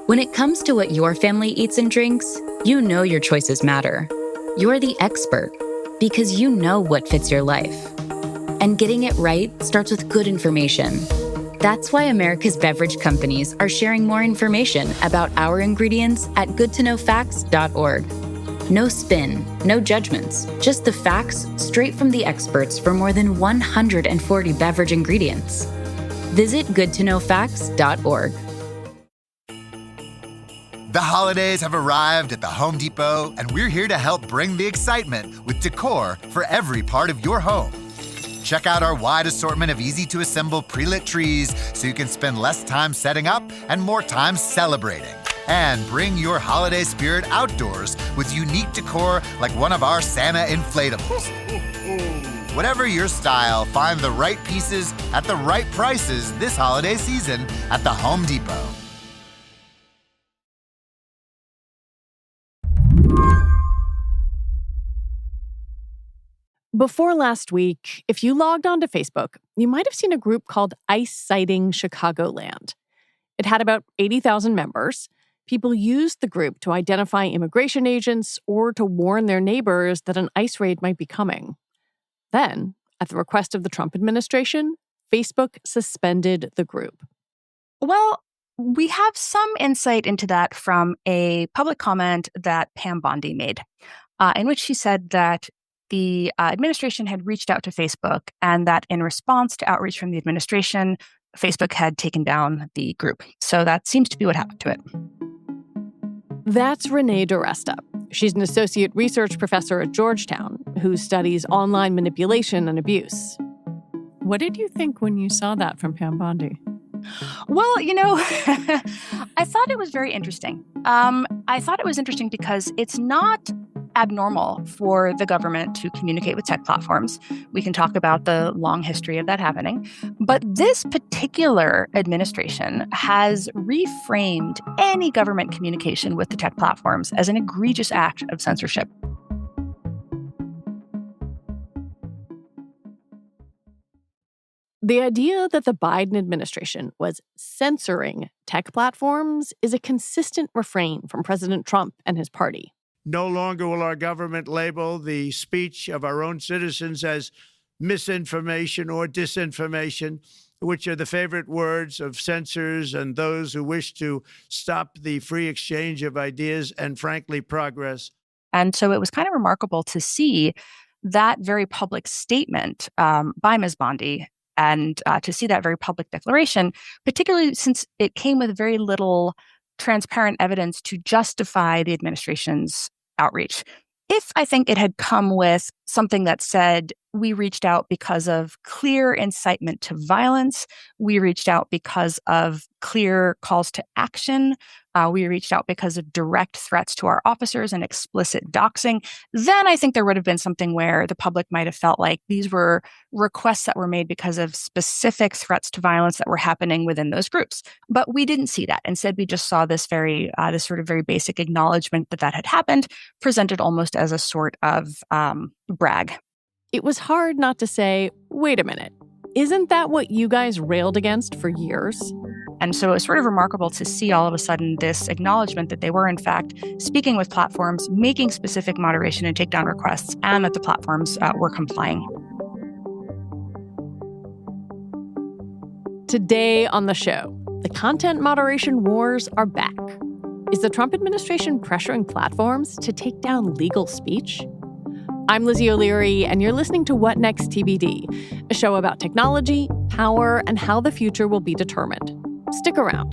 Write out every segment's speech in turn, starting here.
When it comes to what your family eats and drinks, you know your choices matter. You're the expert because you know what fits your life. And getting it right starts with good information. That's why America's beverage companies are sharing more information about our ingredients at goodtoknowfacts.org. No spin, no judgments, just the facts straight from the experts for more than 140 beverage ingredients. Visit goodtoknowfacts.org. The holidays have arrived at the Home Depot, and we're here to help bring the excitement with decor for every part of your home. Check out our wide assortment of easy-to-assemble pre-lit trees so you can spend less time setting up and more time celebrating. And bring your holiday spirit outdoors with unique decor like one of our Santa inflatables. Whatever your style, find the right pieces at the right prices this holiday season at the Home Depot. Before last week, if you logged onto Facebook, you might have seen a group called ICE Citing Chicagoland. It had about 80,000 members. People used the group to identify immigration agents or to warn their neighbors that an ICE raid might be coming. Then, at the request of the Trump administration, Facebook suspended the group. Well, we have some insight into that from a public comment that Pam Bondi made, in which she said that the administration had reached out to Facebook and that in response to outreach from the administration, Facebook had taken down the group. So that seems to be what happened to it. That's Renee DiResta. She's an associate research professor at Georgetown who studies online manipulation and abuse. What did you think when you saw that from Pam Bondi? Well, I thought it was very interesting. I thought it was interesting because it's not abnormal for the government to communicate with tech platforms. We can talk about the long history of that happening. But this particular administration has reframed any government communication with the tech platforms as an egregious act of censorship. The idea that the Biden administration was censoring tech platforms is a consistent refrain from President Trump and his party. No longer will our government label the speech of our own citizens as misinformation or disinformation, which are the favorite words of censors and those who wish to stop the free exchange of ideas and, frankly, progress. And so it was kind of remarkable to see that very public statement by Ms. Bondi and to see that very public declaration, particularly since it came with very little transparent evidence to justify the administration's outreach. If I think it had come with something that said, we reached out because of clear incitement to violence, we reached out because of clear calls to action, we reached out because of direct threats to our officers and explicit doxing, then I think there would have been something where the public might have felt like these were requests that were made because of specific threats to violence that were happening within those groups. But we didn't see that. Instead, we just saw this this sort of very basic acknowledgement that had happened, presented almost as a sort of brag. It was hard not to say, wait a minute, isn't that what you guys railed against for years? And so it was sort of remarkable to see all of a sudden this acknowledgement that they were, in fact, speaking with platforms, making specific moderation and takedown requests, and that the platforms were complying. Today on the show, the content moderation wars are back. Is the Trump administration pressuring platforms to take down legal speech? I'm Lizzie O'Leary, and you're listening to What Next TBD, a show about technology, power, and how the future will be determined. Stick around.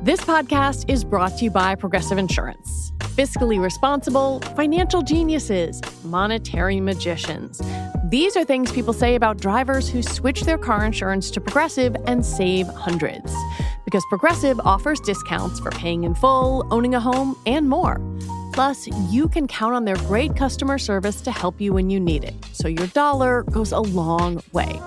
This podcast is brought to you by Progressive Insurance. Fiscally responsible, financial geniuses, monetary magicians. These are things people say about drivers who switch their car insurance to Progressive and save hundreds. Because Progressive offers discounts for paying in full, owning a home, and more. Plus, you can count on their great customer service to help you when you need it, so your dollar goes a long way.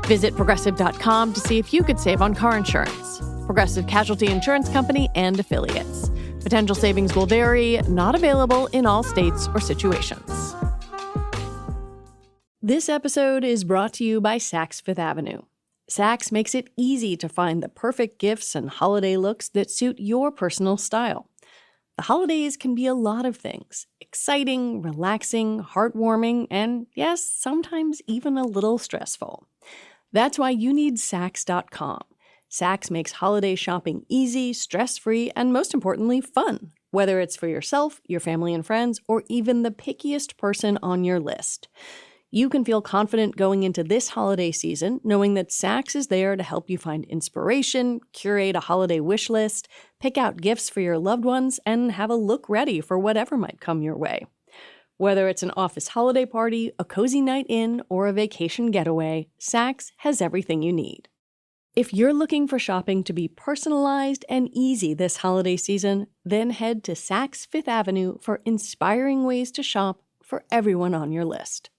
Visit Progressive.com to see if you could save on car insurance. Progressive Casualty Insurance Company and Affiliates. Potential savings will vary, not available in all states or situations. This episode is brought to you by Saks Fifth Avenue. Saks makes it easy to find the perfect gifts and holiday looks that suit your personal style. The holidays can be a lot of things: exciting, relaxing, heartwarming, and yes, sometimes even a little stressful. That's why you need Saks.com. Saks makes holiday shopping easy, stress-free, and most importantly, fun, whether it's for yourself, your family and friends, or even the pickiest person on your list. You can feel confident going into this holiday season, knowing that Saks is there to help you find inspiration, curate a holiday wish list, pick out gifts for your loved ones, and have a look ready for whatever might come your way. Whether it's an office holiday party, a cozy night in, or a vacation getaway, Saks has everything you need. If you're looking for shopping to be personalized and easy this holiday season, then head to Saks Fifth Avenue for inspiring ways to shop for everyone on your list.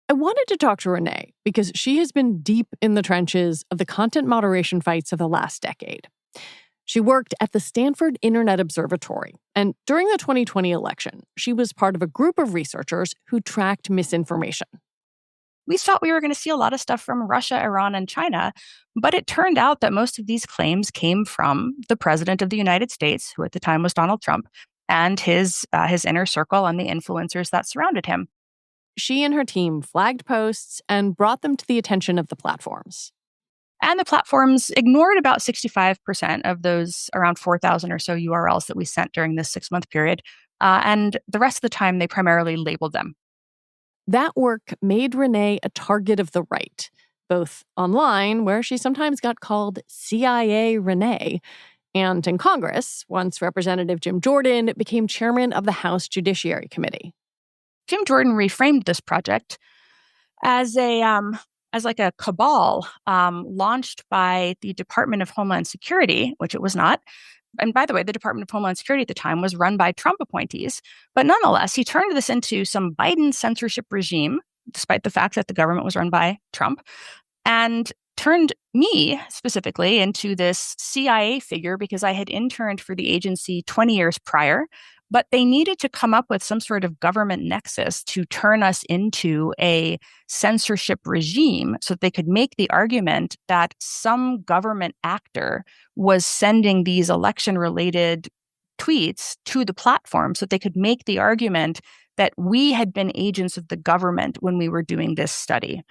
I wanted to talk to Renee because she has been deep in the trenches of the content moderation fights of the last decade. She worked at the Stanford Internet Observatory, and during the 2020 election, she was part of a group of researchers who tracked misinformation. We thought we were going to see a lot of stuff from Russia, Iran, and China, but it turned out that most of these claims came from the president of the United States, who at the time was Donald Trump, and his inner circle and the influencers that surrounded him. She and her team flagged posts and brought them to the attention of the platforms. And the platforms ignored about 65% of those around 4,000 or so URLs that we sent during this 6-month period. And the rest of the time, they primarily labeled them. That work made Renee a target of the right, both online, where she sometimes got called CIA Renee, and in Congress, once Representative Jim Jordan became chairman of the House Judiciary Committee. Jim Jordan reframed this project as like a cabal launched by the Department of Homeland Security, which it was not. And by the way, the Department of Homeland Security at the time was run by Trump appointees. But nonetheless, he turned this into some Biden censorship regime, despite the fact that the government was run by Trump, and turned me specifically into this CIA figure because I had interned for the agency 20 years prior. But they needed to come up with some sort of government nexus to turn us into a censorship regime so that they could make the argument that some government actor was sending these election-related tweets to the platform so that they could make the argument that we had been agents of the government when we were doing this study.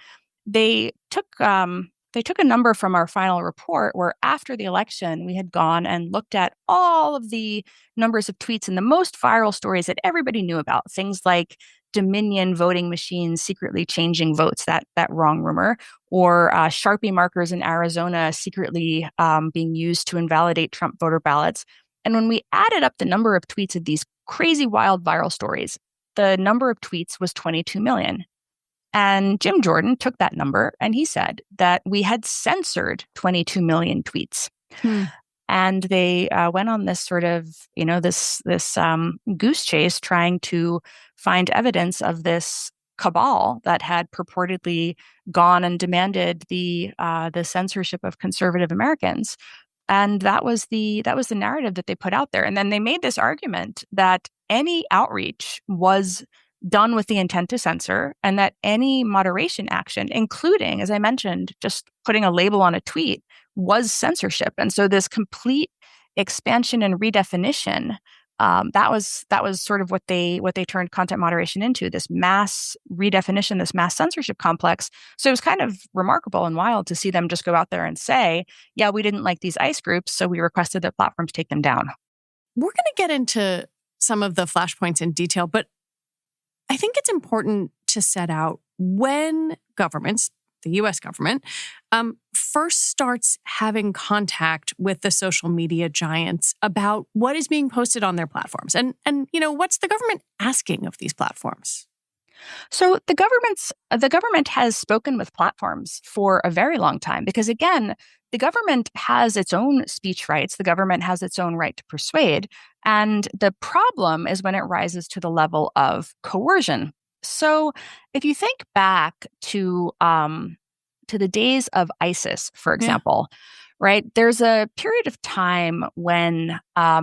They took a number from our final report where after the election, we had gone and looked at all of the numbers of tweets and the most viral stories that everybody knew about. Things like Dominion voting machines secretly changing votes, that wrong rumor, or Sharpie markers in Arizona secretly being used to invalidate Trump voter ballots. And when we added up the number of tweets of these crazy, wild viral stories, the number of tweets was 22 million. And Jim Jordan took that number and he said that we had censored 22 million tweets. And they went on this sort of, this goose chase trying to find evidence of this cabal that had purportedly gone and demanded the censorship of conservative Americans. And that was the narrative that they put out there. And then they made this argument that any outreach was done with the intent to censor, and that any moderation action, including, as I mentioned, just putting a label on a tweet, was censorship. And so this complete expansion and redefinition, that was sort of what they turned content moderation into, this mass redefinition, this mass censorship complex. So it was kind of remarkable and wild to see them just go out there and say, yeah, we didn't like these ICE groups, so we requested that platforms take them down. We're going to get into some of the flashpoints in detail, but I think it's important to set out when governments, the U.S. government, first starts having contact with the social media giants about what is being posted on their platforms. And what's the government asking of these platforms? So the government has spoken with platforms for a very long time because, again, the government has its own speech rights. The government has its own right to persuade. And the problem is when it rises to the level of coercion. So if you think back to the days of ISIS, for example, right? There's a period of time when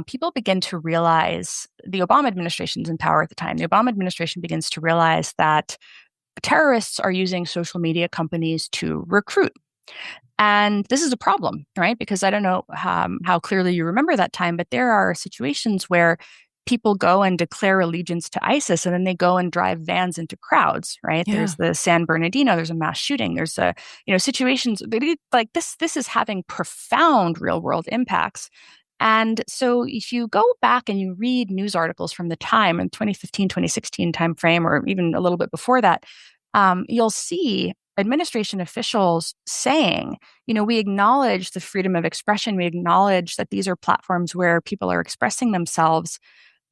people begin to realize, the Obama administration's in power at the time. The Obama administration begins to realize that terrorists are using social media companies to recruit. And this is a problem, right? Because I don't know how clearly you remember that time, but there are situations where people go and declare allegiance to ISIS, and then they go and drive vans into crowds, right? Yeah. There's the San Bernardino, there's a mass shooting, there's situations like this. This is having profound real world impacts. And so if you go back and you read news articles from the time in 2015, 2016 timeframe, or even a little bit before that, you'll see administration officials saying, we acknowledge the freedom of expression. We acknowledge that these are platforms where people are expressing themselves.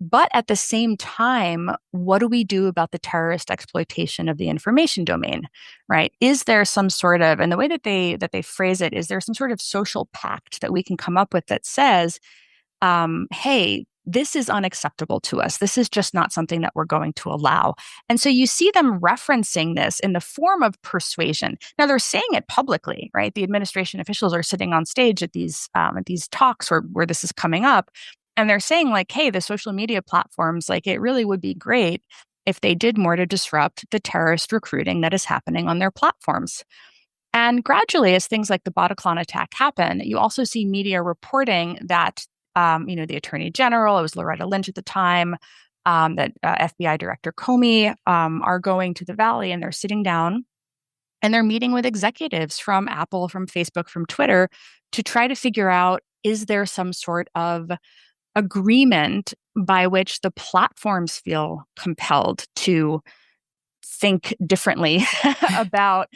But at the same time, what do we do about the terrorist exploitation of the information domain, right? Is there some sort of, and the way that they phrase it, is there some sort of social pact that we can come up with that says, hey, this is unacceptable to us. This is just not something that we're going to allow. And so you see them referencing this in the form of persuasion. Now they're saying it publicly, right? The administration officials are sitting on stage at these talks where this is coming up. And they're saying like, hey, the social media platforms, like it really would be great if they did more to disrupt the terrorist recruiting that is happening on their platforms. And gradually, as things like the Bataclan attack happen, you also see media reporting that, the Attorney General, it was Loretta Lynch at the time, that FBI Director Comey are going to the Valley, and they're sitting down and they're meeting with executives from Apple, from Facebook, from Twitter to try to figure out, is there some sort of agreement by which the platforms feel compelled to think differently about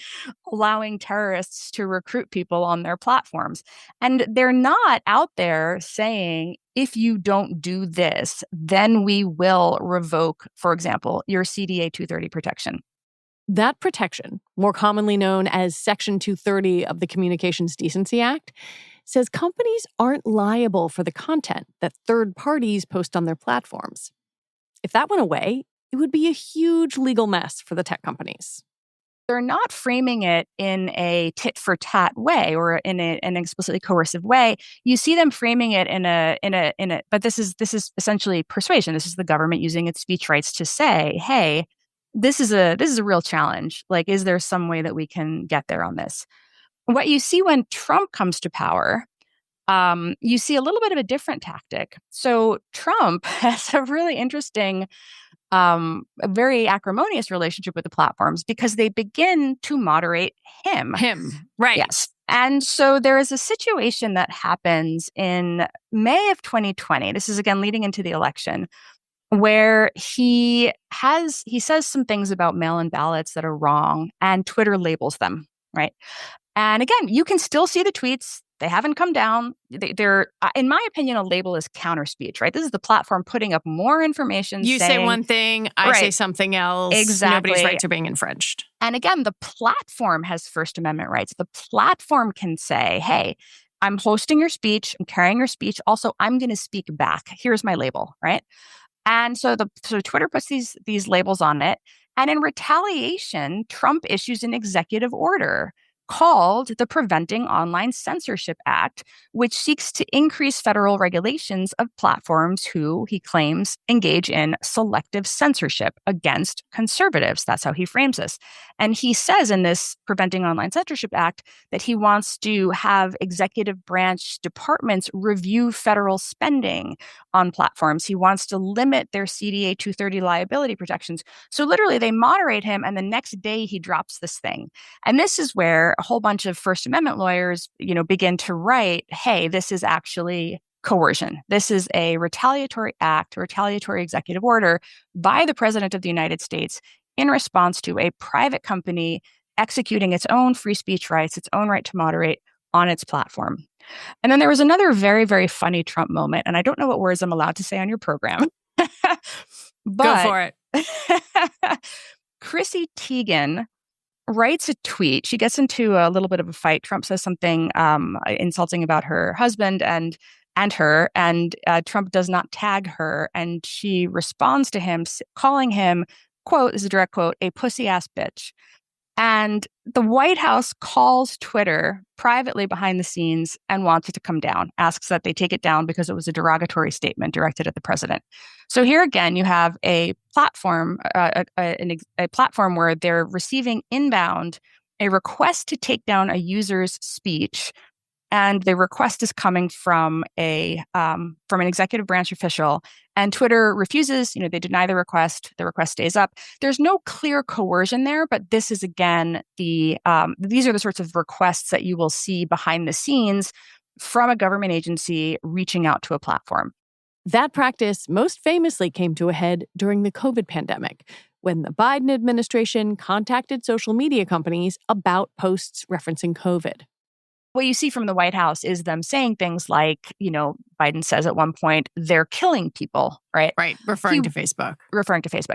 allowing terrorists to recruit people on their platforms. And they're not out there saying, if you don't do this, then we will revoke, for example, your CDA 230 protection. That protection, more commonly known as Section 230 of the Communications Decency Act, says companies aren't liable for the content that third parties post on their platforms. If that went away, it would be a huge legal mess for the tech companies. They're not framing it in a tit-for-tat way or in an explicitly coercive way. You see them framing it in a. But this is essentially persuasion. This is the government using its speech rights to say, hey, this is a real challenge. Like, is there some way that we can get there on this? What you see when Trump comes to power, you see a little bit of a different tactic. So Trump has a really interesting, a very acrimonious relationship with the platforms because they begin to moderate him. Right. Yes. And so there is a situation that happens in May of 2020. This is again leading into the election, where he says some things about mail-in ballots that are wrong, and Twitter labels them, right? And again, you can still see the tweets. They haven't come down. They're, in my opinion, a label is counter speech, right? This is the platform putting up more information. You say one thing, I say something else. Exactly. Nobody's rights are being infringed. And again, the platform has First Amendment rights. The platform can say, hey, I'm hosting your speech, I'm carrying your speech. Also, I'm going to speak back. Here's my label, right? And so Twitter puts these labels on it. And in retaliation, Trump issues an executive order called the Preventing Online Censorship Act, which seeks to increase federal regulations of platforms who, he claims, engage in selective censorship against conservatives. That's how he frames this. And he says in this Preventing Online Censorship Act that he wants to have executive branch departments review federal spending on platforms. He wants to limit their CDA 230 liability protections. So literally they moderate him, and the next day he drops this thing. And this is where a whole bunch of First Amendment lawyers, begin to write, hey, this is actually coercion. This is a retaliatory act, a retaliatory executive order by the President of the United States in response to a private company executing its own free speech rights, its own right to moderate on its platform. And then there was another very, very funny Trump moment, and I don't know what words I'm allowed to say on your program. But go for it. Chrissy Teigen writes a tweet. She gets into a little bit of a fight. Trump says something insulting about her husband and her, and Trump does not tag her. And she responds to him, calling him, quote, this is a direct quote, a pussy ass bitch. And the White House calls Twitter privately behind the scenes and wants it to come down, asks that they take it down because it was a derogatory statement directed at the president. So here again, you have a platform, a platform where they're receiving inbound a request to take down a user's speech, and the request is coming from an executive branch official, and Twitter refuses. They deny the request stays up. There's no clear coercion there, but this is again these are the sorts of requests that you will see behind the scenes from a government agency reaching out to a platform. That practice most famously came to a head during the COVID pandemic, when the Biden administration contacted social media companies about posts referencing COVID. What you see from the White House is them saying things like, Biden says at one point, they're killing people, right? Right, referring to Facebook.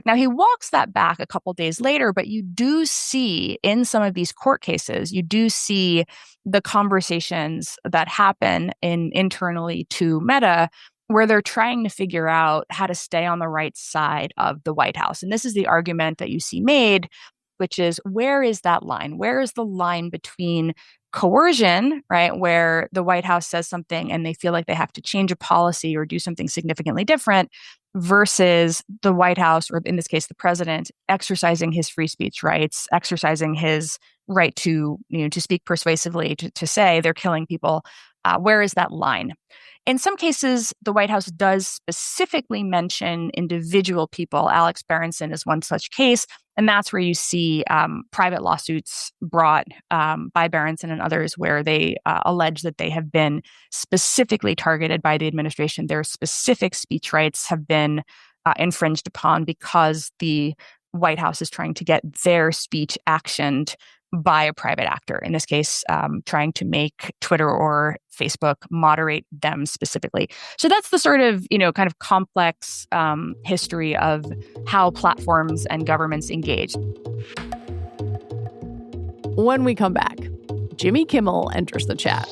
Now, he walks that back a couple days later, but you do see in some of these court cases, you do see the conversations that happen internally to Meta, where they're trying to figure out how to stay on the right side of the White House. And this is the argument that you see made, which is, where is that line? Where is the line between coercion, right, where the White House says something and they feel like they have to change a policy or do something significantly different, versus the White House, or in this case, the president, exercising his free speech rights, exercising his right to speak persuasively, to say they're killing people. Where is that line? In some cases, the White House does specifically mention individual people. Alex Berenson is one such case, and that's where you see private lawsuits brought by Berenson and others where they allege that they have been specifically targeted by the administration. Their specific speech rights have been infringed upon because the White House is trying to get their speech actioned by a private actor, in this case, trying to make Twitter or Facebook moderate them specifically. So that's the sort of, kind of complex history of how platforms and governments engage. When we come back, Jimmy Kimmel enters the chat.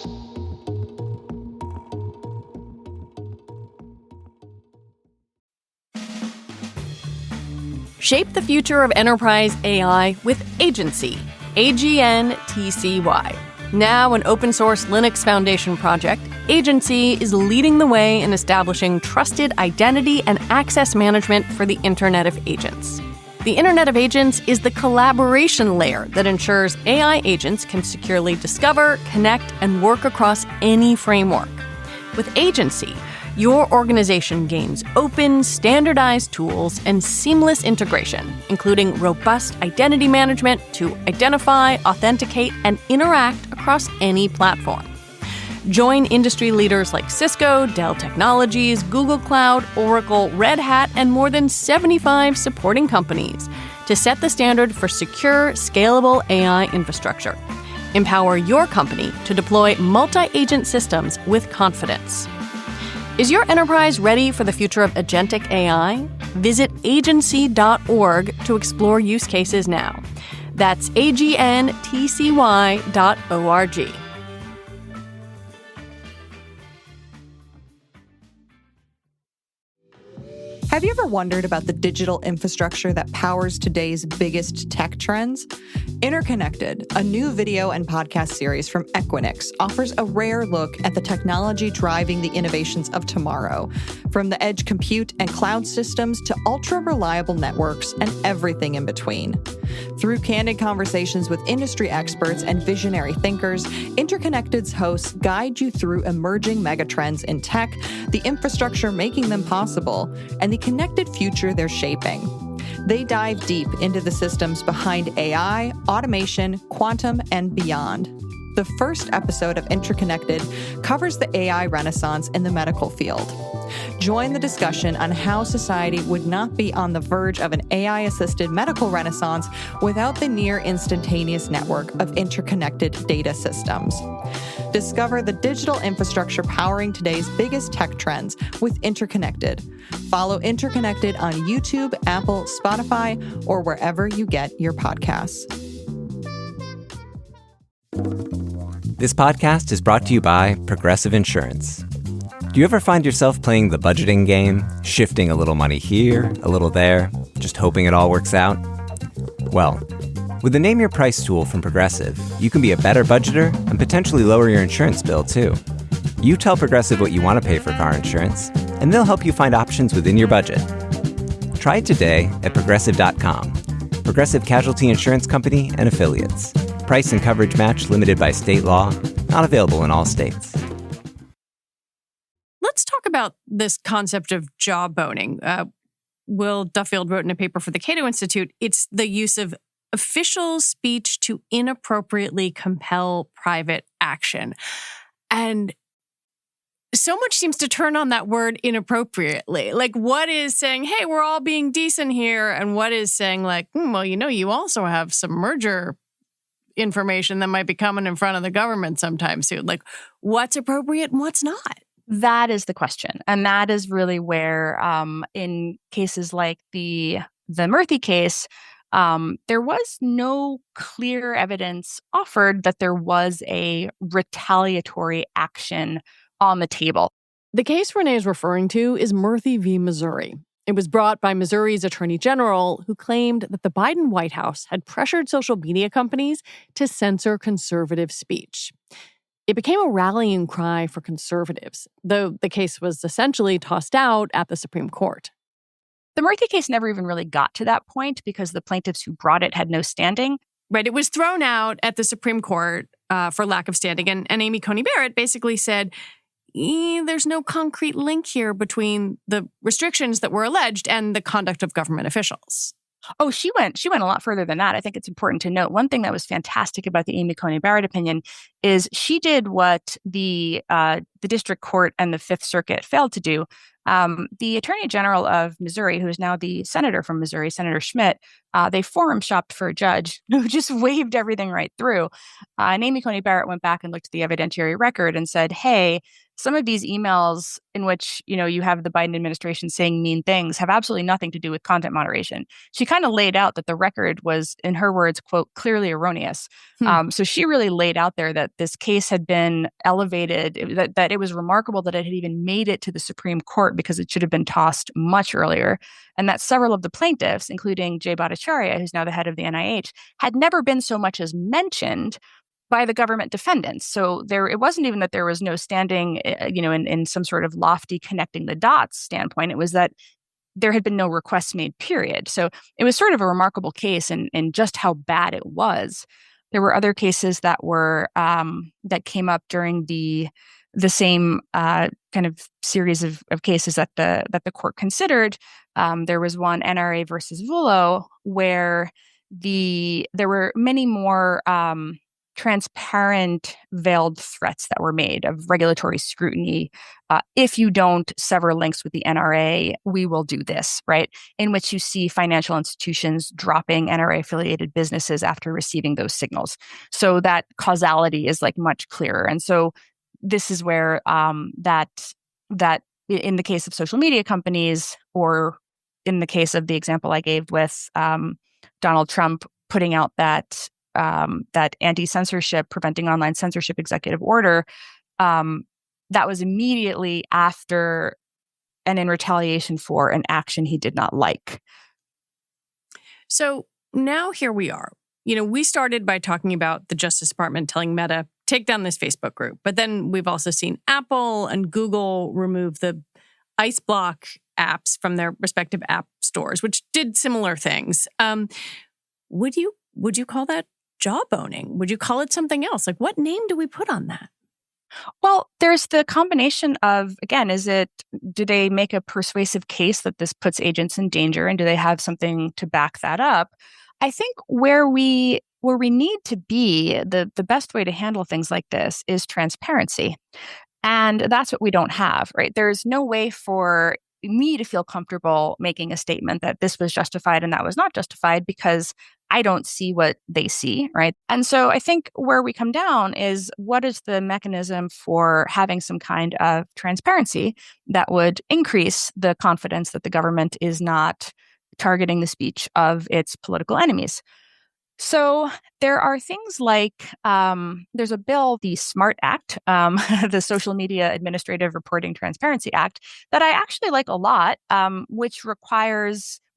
Shape the future of enterprise AI with Agency. AGNTCY. Now an open-source Linux Foundation project, Agency is leading the way in establishing trusted identity and access management for the Internet of Agents. The Internet of Agents is the collaboration layer that ensures AI agents can securely discover, connect, and work across any framework. With Agency, your organization gains open, standardized tools and seamless integration, including robust identity management to identify, authenticate, and interact across any platform. Join industry leaders like Cisco, Dell Technologies, Google Cloud, Oracle, Red Hat, and more than 75 supporting companies to set the standard for secure, scalable AI infrastructure. Empower your company to deploy multi-agent systems with confidence. Is your enterprise ready for the future of agentic AI? Visit agency.org to explore use cases now. That's agntcy.org. Have you ever wondered about the digital infrastructure that powers today's biggest tech trends? Interconnected, a new video and podcast series from Equinix, offers a rare look at the technology driving the innovations of tomorrow, from the edge compute and cloud systems to ultra-reliable networks and everything in between. Through candid conversations with industry experts and visionary thinkers, Interconnected's hosts guide you through emerging megatrends in tech, the infrastructure making them possible, and the connected future they're shaping. They dive deep into the systems behind AI, automation, quantum, and beyond. The first episode of Interconnected covers the AI renaissance in the medical field. Join the discussion on how society would not be on the verge of an AI-assisted medical renaissance without the near instantaneous network of interconnected data systems. Discover the digital infrastructure powering today's biggest tech trends with Interconnected. Follow Interconnected on YouTube, Apple, Spotify, or wherever you get your podcasts. This podcast is brought to you by Progressive Insurance. Do you ever find yourself playing the budgeting game, shifting a little money here, a little there, just hoping it all works out? Well, With the Name Your Price tool from Progressive, you can be a better budgeter and potentially lower your insurance bill, too. You tell Progressive what you want to pay for car insurance, and they'll help you find options within your budget. Try it today at Progressive.com. Progressive Casualty Insurance Company and Affiliates. Price and coverage match limited by state law. Not available in all states. Let's talk about this concept of jawboning. Will Duffield wrote in a paper for the Cato Institute, it's the use of official speech to inappropriately compel private action. And so much seems to turn on that word inappropriately. Like, what is saying, hey, we're all being decent here, and what is saying, like, well, you also have some merger information that might be coming in front of the government sometime soon. Like, what's appropriate and what's not? That is the question. And that is really where, in cases like the Murthy case, there was no clear evidence offered that there was a retaliatory action on the table. The case Renee is referring to is Murthy v. Missouri. It was brought by Missouri's Attorney General, who claimed that the Biden White House had pressured social media companies to censor conservative speech. It became a rallying cry for conservatives, though the case was essentially tossed out at the Supreme Court. The Murthy case never even really got to that point because the plaintiffs who brought it had no standing. Right. It was thrown out at the Supreme Court for lack of standing. And Amy Coney Barrett basically said, there's no concrete link here between the restrictions that were alleged and the conduct of government officials. Oh, she went a lot further than that. I think it's important to note. One thing that was fantastic about the Amy Coney Barrett opinion is she did what the district court and the Fifth Circuit failed to do. The Attorney General of Missouri, who is now the senator from Missouri, Senator Schmidt, they forum shopped for a judge who just waved everything right through. And Amy Coney Barrett went back and looked at the evidentiary record and said, hey, some of these emails in which, you have the Biden administration saying mean things have absolutely nothing to do with content moderation. She kind of laid out that the record was, in her words, quote, clearly erroneous. So she really laid out there that this case had been elevated, that it was remarkable that it had even made it to the Supreme Court because it should have been tossed much earlier, and that several of the plaintiffs, including Jay Bhattacharya, who's now the head of the NIH, had never been so much as mentioned by the government defendants. So it wasn't even that there was no standing, in some sort of lofty connecting the dots standpoint. It was that there had been no requests made, period. So it was sort of a remarkable case in just how bad it was. There were other cases that were that came up during the same kind of series of cases that the court considered. There was one, NRA versus Vullo, where there were many more transparent, veiled threats that were made of regulatory scrutiny. If you don't sever links with the NRA, we will do this, right? In which you see financial institutions dropping NRA-affiliated businesses after receiving those signals. So that causality is like much clearer. And so this is where that in the case of social media companies, or in the case of the example I gave with Donald Trump putting out that anti-censorship, preventing online censorship executive order, that was immediately after and in retaliation for an action he did not like. So now here we are. We started by talking about the Justice Department telling Meta, take down this Facebook group. But then we've also seen Apple and Google remove the ICE block apps from their respective app stores, which did similar things. Would you call that jawboning? Would you call it something else? Like, what name do we put on that? Well, there's the combination of, again, do they make a persuasive case that this puts agents in danger, and do they have something to back that up? I think where we need to be, the best way to handle things like this is transparency. And that's what we don't have, right? There's no way for me to feel comfortable making a statement that this was justified and that was not justified because I don't see what they see, right? And so I think where we come down is, what is the mechanism for having some kind of transparency that would increase the confidence that the government is not targeting the speech of its political enemies? So there are things like, there's a bill, the SMART Act, the Social Media Administrative Reporting Transparency Act, that I actually like a lot, which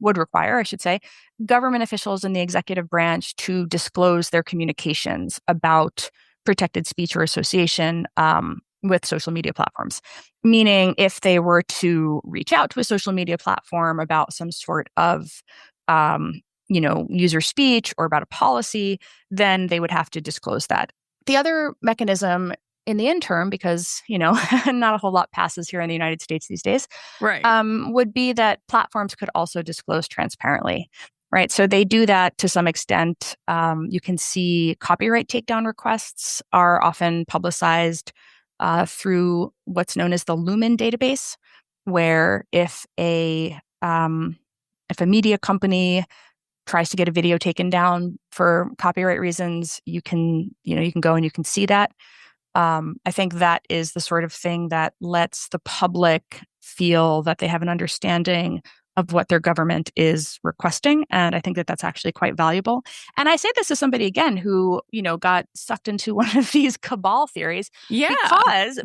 would require, I should say, government officials in the executive branch to disclose their communications about protected speech or association with social media platforms. Meaning, if they were to reach out to a social media platform about some sort of user speech or about a policy, then they would have to disclose that. The other mechanism in the interim, because, not a whole lot passes here in the United States these days, Right. would be that platforms could also disclose transparently, right? So they do that to some extent. You can see copyright takedown requests are often publicized through what's known as the Lumen database, where if a media company tries to get a video taken down for copyright reasons, you can go and you can see that. I think that is the sort of thing that lets the public feel that they have an understanding of what their government is requesting. And I think that that's actually quite valuable. And I say this as somebody, again, who, got sucked into one of these cabal theories because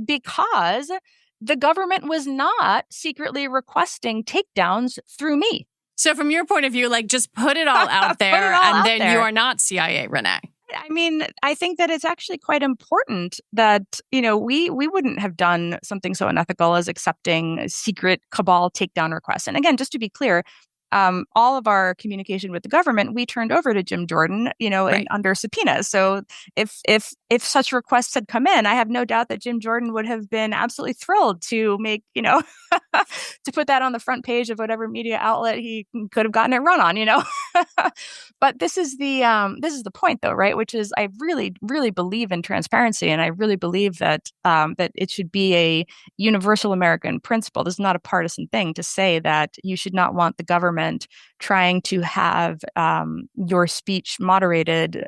the government was not secretly requesting takedowns through me. So from your point of view, just put it all out there, you are not CIA, Renee. I mean, I think that it's actually quite important that, we wouldn't have done something so unethical as accepting secret cabal takedown requests. And again, just to be clear, all of our communication with the government, we turned over to Jim Jordan, Right. under subpoena. So if such requests had come in, I have no doubt that Jim Jordan would have been absolutely thrilled to make, to put that on the front page of whatever media outlet he could have gotten it run on, But this is the point, though, right? Which is, I really, really believe in transparency, and I really believe that that it should be a universal American principle. This is not a partisan thing to say that you should not want the government trying to have your speech moderated,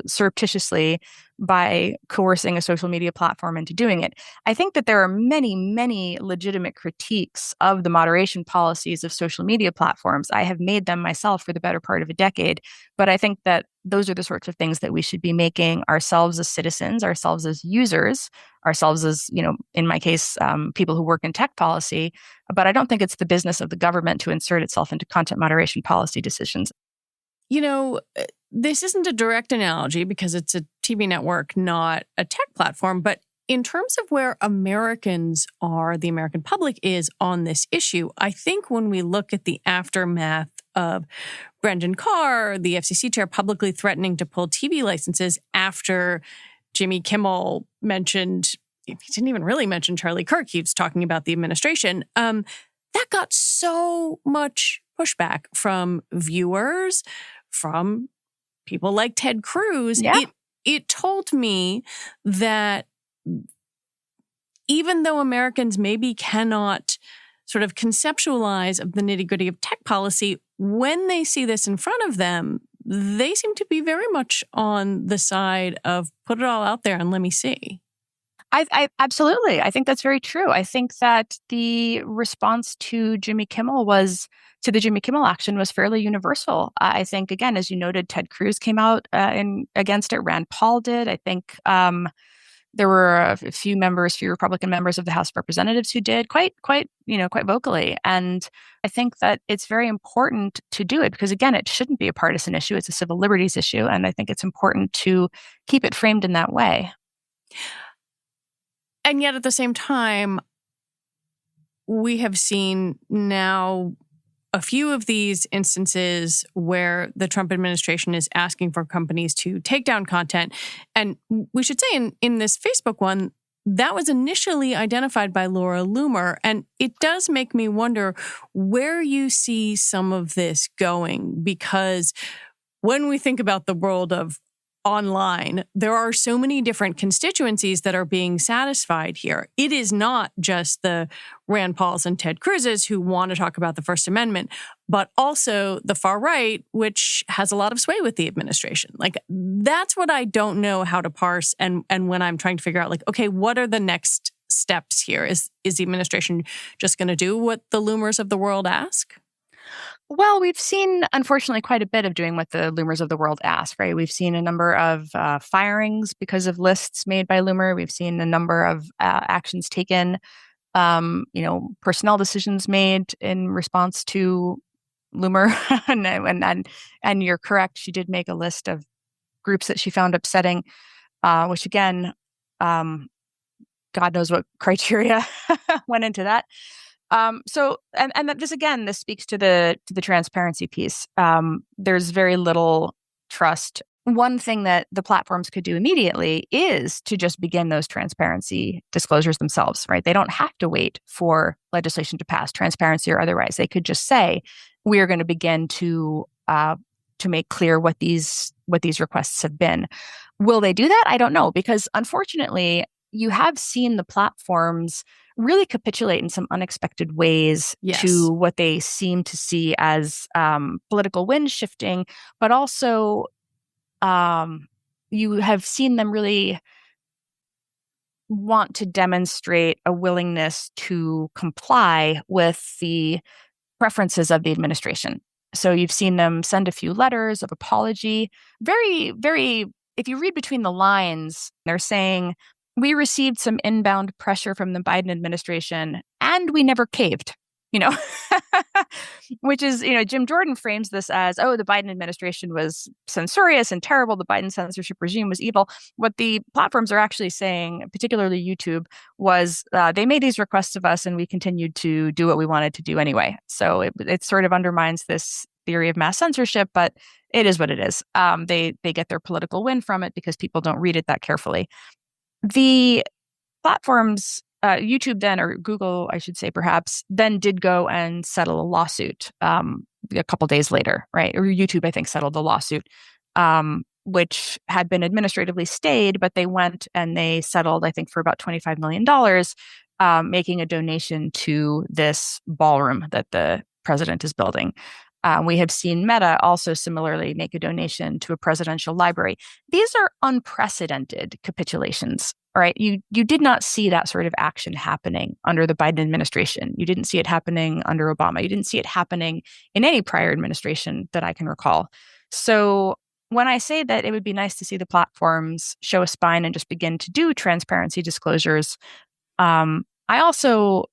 surreptitiously by coercing a social media platform into doing it. I think that there are many, many legitimate critiques of the moderation policies of social media platforms. I have made them myself for the better part of a decade, but I think that those are the sorts of things that we should be making ourselves as citizens, ourselves as users, ourselves as, in my case, people who work in tech policy. But I don't think it's the business of the government to insert itself into content moderation policy decisions. This isn't a direct analogy because it's a TV network, not a tech platform. But in terms of where Americans are, the American public is on this issue, I think when we look at the aftermath of Brendan Carr, the FCC chair, publicly threatening to pull TV licenses after Jimmy Kimmel mentioned, he didn't even really mention Charlie Kirk, he was talking about the administration, that got so much pushback from viewers, from people like Ted Cruz. Yeah. It told me that even though Americans maybe cannot sort of conceptualize of the nitty-gritty of tech policy, when they see this in front of them, they seem to be very much on the side of put it all out there and let me see. I absolutely. I think that's very true. I think that the response to the Jimmy Kimmel action was fairly universal. I think, again, as you noted, Ted Cruz came out against it. Rand Paul did. I think there were a few Republican members of the House of Representatives who did quite vocally. And I think that it's very important to do it because, again, it shouldn't be a partisan issue. It's a civil liberties issue. And I think it's important to keep it framed in that way. And yet at the same time, we have seen now a few of these instances where the Trump administration is asking for companies to take down content. And we should say in this Facebook one, that was initially identified by Laura Loomer. And it does make me wonder where you see some of this going, because when we think about the world of online, there are so many different constituencies that are being satisfied here. It is not just the Rand Pauls and Ted Cruzes who want to talk about the First Amendment, but also the far right, which has a lot of sway with the administration. That's what I don't know how to parse. And when I'm trying to figure out, okay, what are the next steps here? Is the administration just going to do what the Loomers of the world ask? Well, we've seen, unfortunately, quite a bit of doing what the Loomers of the world ask, right? We've seen a number of firings because of lists made by Loomer. We've seen a number of actions taken, personnel decisions made in response to Loomer. and you're correct. She did make a list of groups that she found upsetting, which again, God knows what criteria went into that. So that this speaks to the transparency piece. There's very little trust. One thing that the platforms could do immediately is to just begin those transparency disclosures themselves, right? They don't have to wait for legislation to pass, transparency or otherwise. They could just say, we are going to begin to make clear what these requests have been. Will they do that? I don't know, because unfortunately, you have seen the platforms really capitulate in some unexpected ways to what they seem to see as political wind shifting, but also you have seen them really want to demonstrate a willingness to comply with the preferences of the administration. So you've seen them send a few letters of apology. Very, very, if you read between the lines, they're saying, we received some inbound pressure from the Biden administration and we never caved, which is, Jim Jordan frames this as, the Biden administration was censorious and terrible. The Biden censorship regime was evil. What the platforms are actually saying, particularly YouTube, was they made these requests of us and we continued to do what we wanted to do anyway. So it sort of undermines this theory of mass censorship, but it is what it is. They get their political win from it because people don't read it that carefully. The platforms, YouTube then, or Google, I should say perhaps, then did go and settle a lawsuit a couple days later, right? Or YouTube, I think, settled the lawsuit, which had been administratively stayed, but they went and they settled, I think, for about $25 million, making a donation to this ballroom that the president is building. We have seen Meta also similarly make a donation to a presidential library. These are unprecedented capitulations, right? You did not see that sort of action happening under the Biden administration. You didn't see it happening under Obama. You didn't see it happening in any prior administration that I can recall. So when I say that it would be nice to see the platforms show a spine and just begin to do transparency disclosures, I also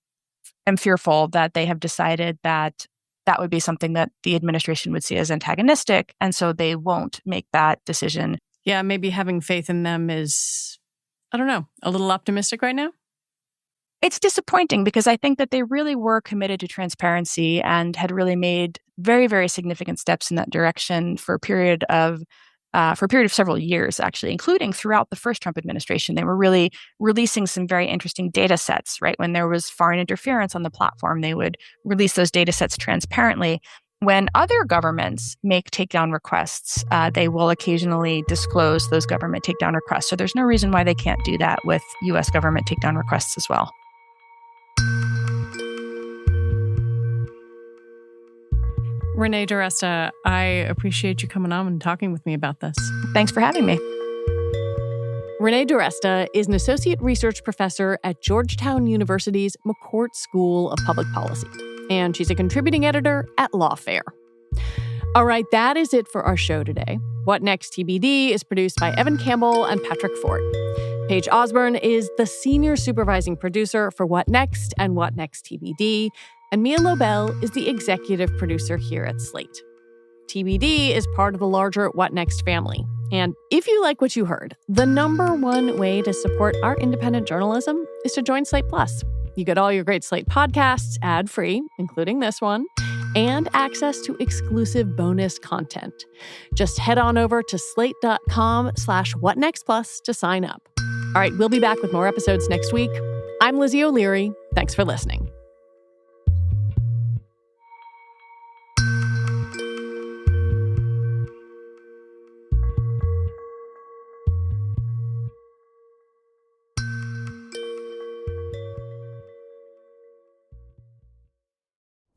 am fearful that they have decided that would be something that the administration would see as antagonistic, and so they won't make that decision. Yeah, maybe having faith in them is, I don't know, a little optimistic right now? It's disappointing because I think that they really were committed to transparency and had really made very, very significant steps in that direction for a period of several years, actually, including throughout the first Trump administration. They were really releasing some very interesting data sets, right? When there was foreign interference on the platform, they would release those data sets transparently. When other governments make takedown requests, they will occasionally disclose those government takedown requests. So there's no reason why they can't do that with U.S. government takedown requests as well. Renee DiResta, I appreciate you coming on and talking with me about this. Thanks for having me. Renee DiResta is an associate research professor at Georgetown University's McCourt School of Public Policy, and she's a contributing editor at Lawfare. All right, that is it for our show today. What Next TBD is produced by Evan Campbell and Patrick Fort. Paige Osborne is the senior supervising producer for What Next and What Next TBD, and Mia Lobel is the executive producer here at Slate. TBD is part of the larger What Next family. And if you like what you heard, the number one way to support our independent journalism is to join Slate Plus. You get all your great Slate podcasts ad-free, including this one, and access to exclusive bonus content. Just head on over to slate.com/whatnextplus to sign up. All right, we'll be back with more episodes next week. I'm Lizzie O'Leary. Thanks for listening.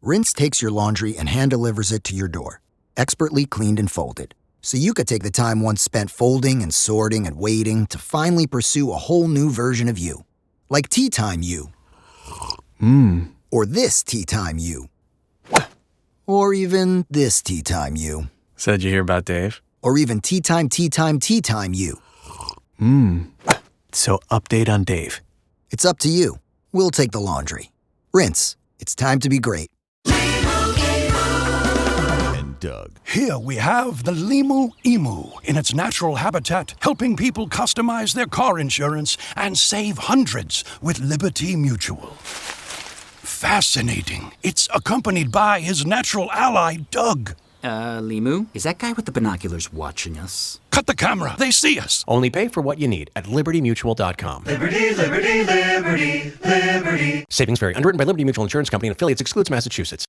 Rinse takes your laundry and hand-delivers it to your door, expertly cleaned and folded, so you could take the time once spent folding and sorting and waiting to finally pursue a whole new version of you. Like Tea Time You. Or this Tea Time You. Or even this Tea Time You. Said you hear about Dave? Or even Tea Time You. So update on Dave. It's up to you. We'll take the laundry. Rinse. It's time to be great. Doug. Here we have the Limu Emu in its natural habitat, helping people customize their car insurance and save hundreds with Liberty Mutual. Fascinating. It's accompanied by his natural ally, Doug. Limu? Is that guy with the binoculars watching us? Cut the camera. They see us. Only pay for what you need at libertymutual.com. Liberty, liberty, liberty, liberty. Savings vary. Underwritten by Liberty Mutual Insurance Company and affiliates. Excludes Massachusetts.